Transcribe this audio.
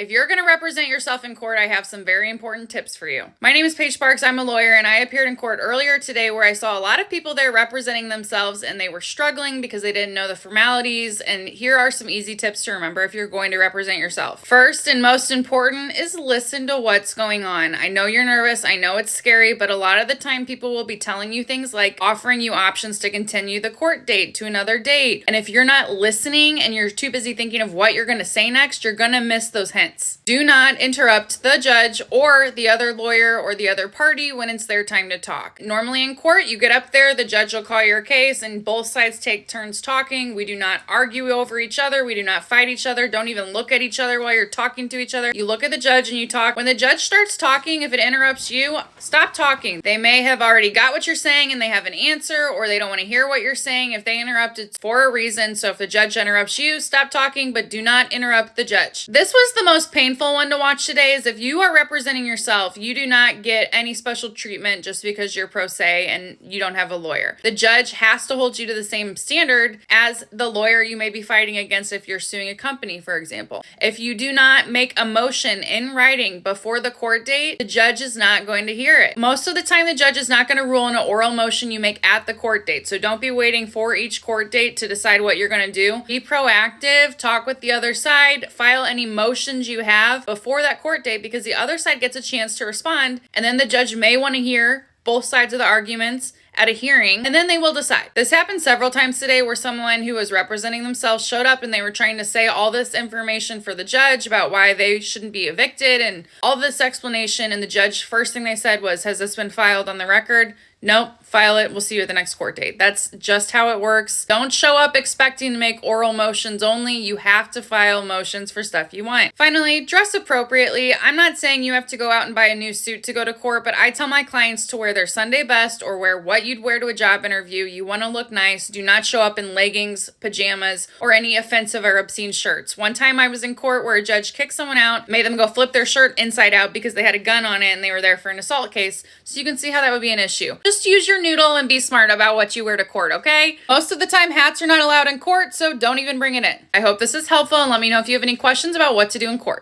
If you're going to represent yourself in court, I have some very important tips for you. My name is Paige Sparks. I'm a lawyer, and I appeared in court earlier today where I saw a lot of people there representing themselves, and they were struggling because they didn't know the formalities. And here are some easy tips to remember if you're going to represent yourself. First and most important is listen to what's going on. I know you're nervous. I know it's scary, but a lot of the time people will be telling you things like offering you options to continue the court date to another date. And if you're not listening and you're too busy thinking of what you're going to say next, you're going to miss those hints. Do not interrupt the judge or the other lawyer or the other party when it's their time to talk. Normally in court, you get up there, the judge will call your case, and both sides take turns talking. We do not argue over each other. We do not fight each other. Don't even look at each other while you're talking to each other. You look at the judge and you talk. When the judge starts talking, if it interrupts you, stop talking. They may have already got what you're saying and they have an answer, or they don't want to hear what you're saying. If they interrupt, it's for a reason. So if the judge interrupts you, stop talking, but do not interrupt the judge. This was the most painful one to watch today. Is if you are representing yourself, you do not get any special treatment just because you're pro se and you don't have a lawyer. The judge has to hold you to the same standard as the lawyer you may be fighting against if you're suing a company, for example. If you do not make a motion in writing before the court date, the judge is not going to hear it. Most of the time, the judge is not going to rule on an oral motion you make at the court date. So don't be waiting for each court date to decide what you're going to do. Be proactive, talk with the other side, file any motions you have before that court date, because the other side gets a chance to respond, and then the judge may want to hear both sides of the arguments at a hearing, and then they will decide. This happened several times today where someone who was representing themselves showed up and they were trying to say all this information for the judge about why they shouldn't be evicted and all this explanation, and the judge, first thing they said was, "Has this been filed on the record?" Nope, file it. We'll see you at the next court date. That's just how it works. Don't show up expecting to make oral motions only. You have to file motions for stuff you want. Finally, dress appropriately. I'm not saying you have to go out and buy a new suit to go to court, but I tell my clients to wear their Sunday best or wear what you'd wear to a job interview. You want to look nice. Do not show up in leggings, pajamas, or any offensive or obscene shirts. One time I was in court where a judge kicked someone out, made them go flip their shirt inside out because they had a gun on it and they were there for an assault case. So you can see how that would be an issue. Just use your noodle and be smart about what you wear to court, okay? Most of the time, hats are not allowed in court, so don't even bring it in. I hope this is helpful, and let me know if you have any questions about what to do in court.